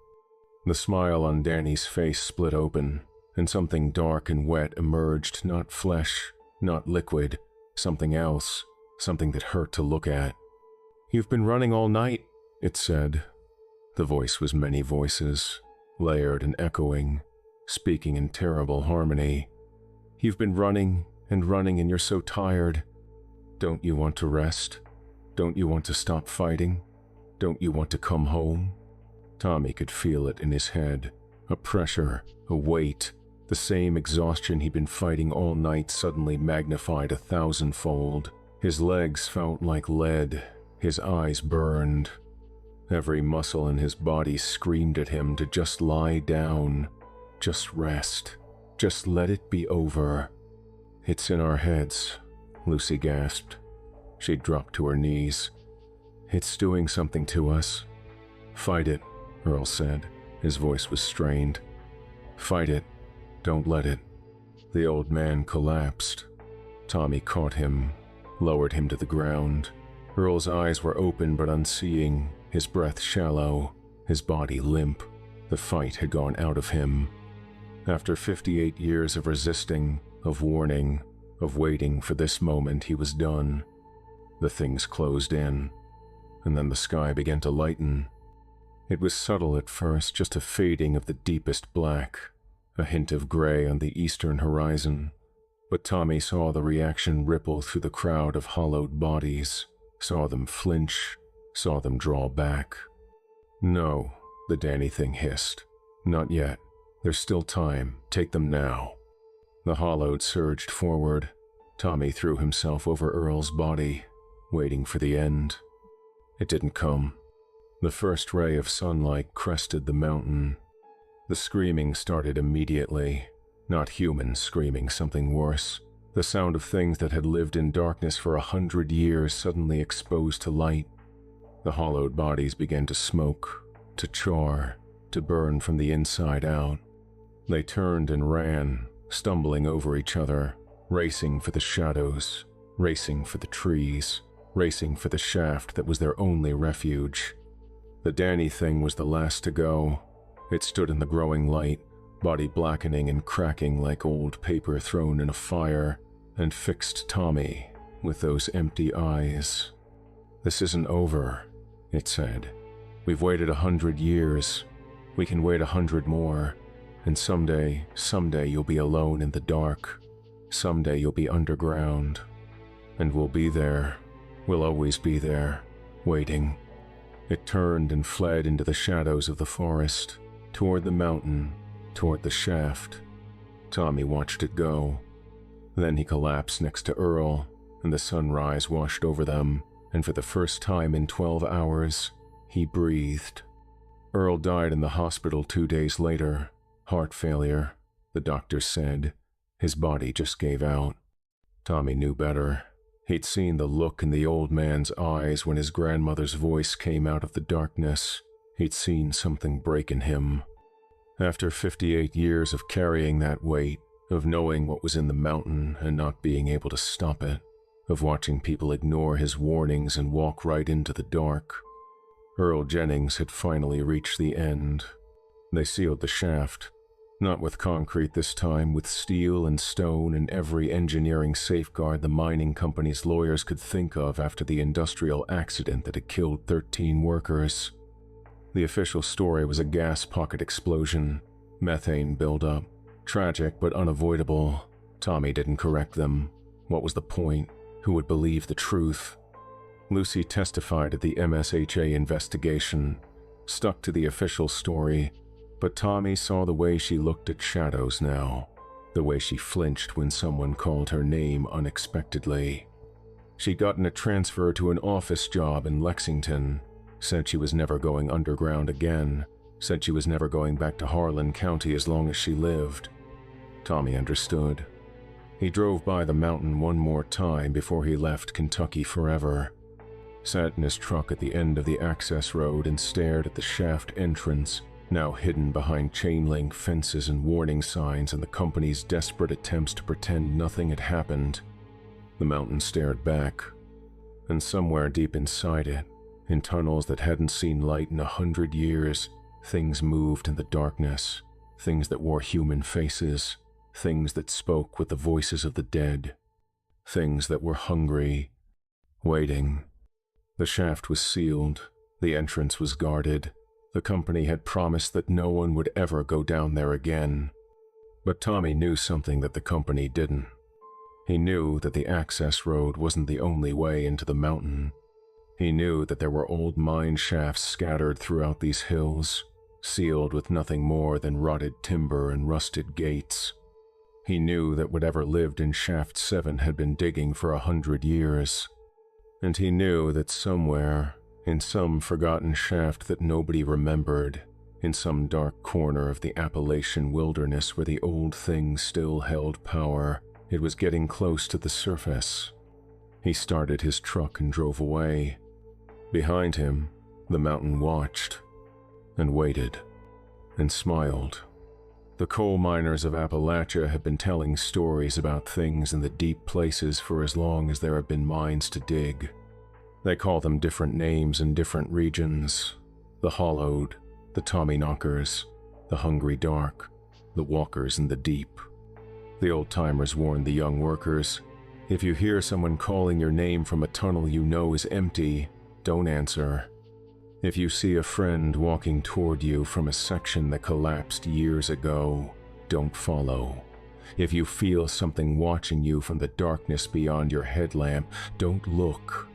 The smile on Danny's face split open, and something dark and wet emerged, not flesh, not liquid, something else, something that hurt to look at. "You've been running all night," it said. The voice was many voices, layered and echoing, speaking in terrible harmony. "You've been running and running and you're so tired. Don't you want to rest? Don't you want to stop fighting? Don't you want to come home?" Tommy could feel it in his head, a pressure, a weight, the same exhaustion he'd been fighting all night suddenly magnified 1,000-fold. His legs felt like lead, his eyes burned. Every muscle in his body screamed at him to just lie down, just rest, just let it be over. "It's in our heads," Lucy gasped. She dropped to her knees. "It's doing something to us." "Fight it," Earl said. His voice was strained. "Fight it. Don't let it." The old man collapsed. Tommy caught him, lowered him to the ground. Earl's eyes were open but unseeing, his breath shallow, his body limp. The fight had gone out of him. After 58 years of resisting, of warning, of waiting for this moment, he was done. The things closed in, and then the sky began to lighten. It was subtle at first, just a fading of the deepest black, a hint of gray on the eastern horizon. But Tommy saw the reaction ripple through the crowd of hollowed bodies, saw them flinch, saw them draw back. "No," the Danny thing hissed. "Not yet. There's still time. Take them now." The hollowed surged forward. Tommy threw himself over Earl's body, waiting for the end. It didn't come. The first ray of sunlight crested the mountain. The screaming started immediately. Not humans screaming, something worse. The sound of things that had lived in darkness for 100 years suddenly exposed to light. The hollowed bodies began to smoke, to char, to burn from the inside out. They turned and ran, stumbling over each other, racing for the shadows, racing for the trees, racing for the shaft that was their only refuge. The Danny thing was the last to go. It stood in the growing light, body blackening and cracking like old paper thrown in a fire, and fixed Tommy with those empty eyes. "This isn't over," it said. "We've waited 100 years. We can wait 100 more. And someday you'll be alone in the dark. Someday you'll be underground. And we'll be there. We'll always be there, waiting." It turned and fled into the shadows of the forest, toward the mountain, toward the shaft. Tommy watched it go. Then he collapsed next to Earl, and the sunrise washed over them, and for the first time in 12 hours, he breathed. Earl died in the hospital 2 days later. Heart failure, the doctors said. His body just gave out. Tommy knew better. He'd seen the look in the old man's eyes when his grandmother's voice came out of the darkness. He'd seen something break in him. After 58 years of carrying that weight, of knowing what was in the mountain and not being able to stop it, of watching people ignore his warnings and walk right into the dark, Earl Jennings had finally reached the end. They sealed the shaft, not with concrete this time, with steel and stone and every engineering safeguard the mining company's lawyers could think of after the industrial accident that had killed 13 workers. The official story was a gas pocket explosion, methane buildup. Tragic but unavoidable. Tommy didn't correct them. What was the point? Who would believe the truth? Lucy testified at the MSHA investigation, stuck to the official story, but Tommy saw the way she looked at shadows now, the way she flinched when someone called her name unexpectedly. She'd gotten a transfer to an office job in Lexington, said she was never going underground again, said she was never going back to Harlan County as long as she lived. Tommy understood. He drove by the mountain one more time before he left Kentucky forever, sat in his truck at the end of the access road and stared at the shaft entrance, now hidden behind chain link fences and warning signs and the company's desperate attempts to pretend nothing had happened. The mountain stared back, and somewhere deep inside it, in tunnels that hadn't seen light in 100 years, things moved in the darkness, things that wore human faces, things that spoke with the voices of the dead, things that were hungry, waiting. The shaft was sealed, the entrance was guarded. The company had promised that no one would ever go down there again. But Tommy knew something that the company didn't. He knew that the access road wasn't the only way into the mountain. He knew that there were old mine shafts scattered throughout these hills, sealed with nothing more than rotted timber and rusted gates. He knew that whatever lived in Shaft 7 had been digging for 100 years. And he knew that somewhere, in some forgotten shaft that nobody remembered, in some dark corner of the Appalachian wilderness where the old thing still held power, it was getting close to the surface. He started his truck and drove away. Behind him, the mountain watched, and waited, and smiled. The coal miners of Appalachia have been telling stories about things in the deep places for as long as there have been mines to dig. They call them different names in different regions: the Hollowed, the Tommyknockers, the Hungry Dark, the Walkers in the Deep. The old-timers warned the young workers, if you hear someone calling your name from a tunnel you know is empty, don't answer. If you see a friend walking toward you from a section that collapsed years ago, don't follow. If you feel something watching you from the darkness beyond your headlamp, don't look.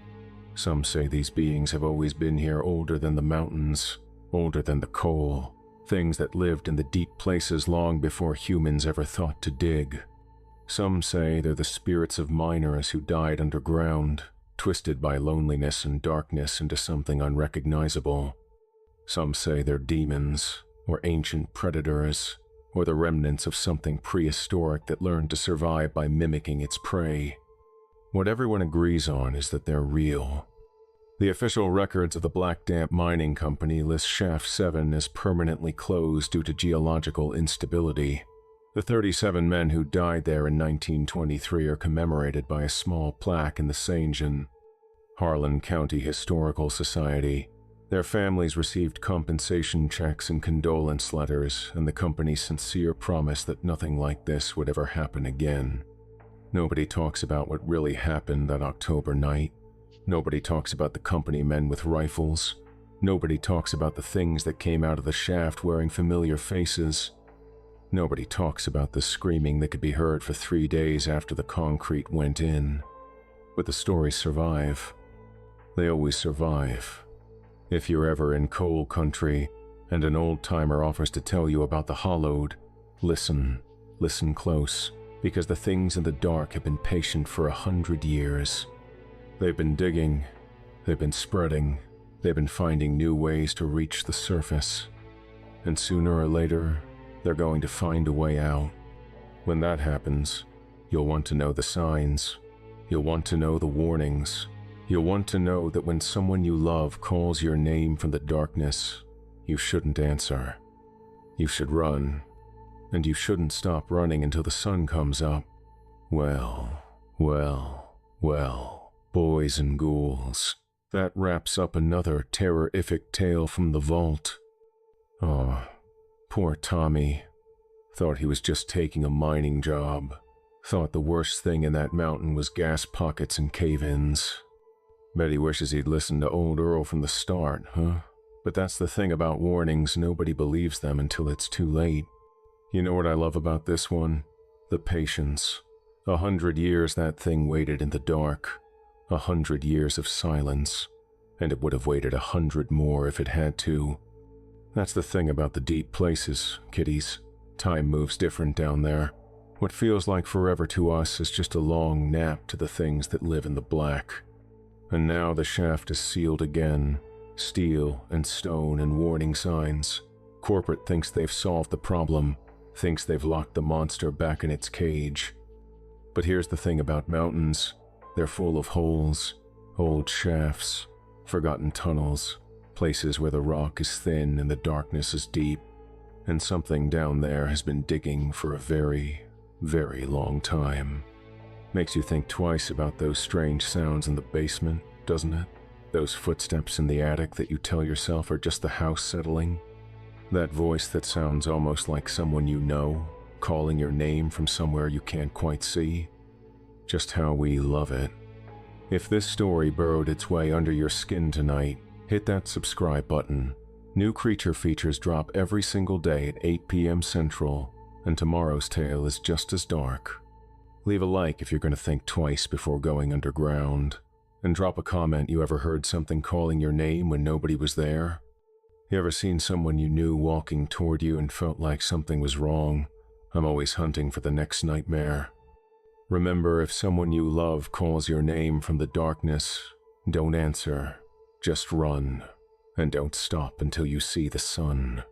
Some say these beings have always been here, older than the mountains, older than the coal, things that lived in the deep places long before humans ever thought to dig. Some say they're the spirits of miners who died underground, twisted by loneliness and darkness into something unrecognizable. Some say they're demons, or ancient predators, or the remnants of something prehistoric that learned to survive by mimicking its prey. What everyone agrees on is that they're real. The official records of the Black Damp Mining Company list Shaft 7 as permanently closed due to geological instability. The 37 men who died there in 1923 are commemorated by a small plaque in the St. John, Harlan County Historical Society. Their families received compensation checks and condolence letters, and the company's sincere promise that nothing like this would ever happen again. Nobody talks about what really happened that October night. Nobody talks about the company men with rifles. Nobody talks about the things that came out of the shaft wearing familiar faces. Nobody talks about the screaming that could be heard for 3 days after the concrete went in. But the stories survive. They always survive. If you're ever in coal country and an old-timer offers to tell you about the Hollowed, listen close, because the things in the dark have been patient for 100 years. They've been digging, they've been spreading, they've been finding new ways to reach the surface. And sooner or later, they're going to find a way out. When that happens, you'll want to know the signs. You'll want to know the warnings. You'll want to know that when someone you love calls your name from the darkness, you shouldn't answer. You should run. And you shouldn't stop running until the sun comes up. Well, boys and ghouls, that wraps up another terrorific tale from the vault. Oh, poor Tommy. Thought he was just taking a mining job. Thought the worst thing in that mountain was gas pockets and cave-ins. Bet he wishes he'd listened to old Earl from the start, huh? But that's the thing about warnings, nobody believes them until it's too late. You know what I love about this one? The patience. 100 years that thing waited in the dark. 100 years of silence. And it would have waited 100 more if it had to. That's the thing about the deep places, kiddies. Time moves different down there. What feels like forever to us is just a long nap to the things that live in the black. And now the shaft is sealed again. Steel and stone and warning signs. Corporate thinks they've solved the problem, thinks they've locked the monster back in its cage. But here's the thing about mountains. They're full of holes, old shafts, forgotten tunnels, places where the rock is thin and the darkness is deep, and something down there has been digging for a very, very long time. Makes you think twice about those strange sounds in the basement, doesn't it? Those footsteps in the attic that you tell yourself are just the house settling. That voice that sounds almost like someone you know, calling your name from somewhere you can't quite see. Just how we love it. If this story burrowed its way under your skin tonight, hit that subscribe button. New creature features drop every single day at 8 p.m. Central, and tomorrow's tale is just as dark. Leave a like if you're going to think twice before going underground, and drop a comment you ever heard something calling your name when nobody was there. You ever seen someone you knew walking toward you and felt like something was wrong? I'm always hunting for the next nightmare. Remember, if someone you love calls your name from the darkness, don't answer, just run, and don't stop until you see the sun.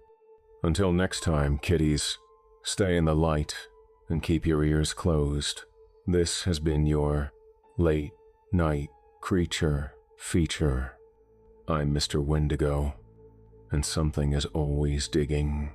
Until next time, kiddies, stay in the light and keep your ears closed. This has been your Late Night Creature Feature. I'm Mr. Wendigo, and something is always digging.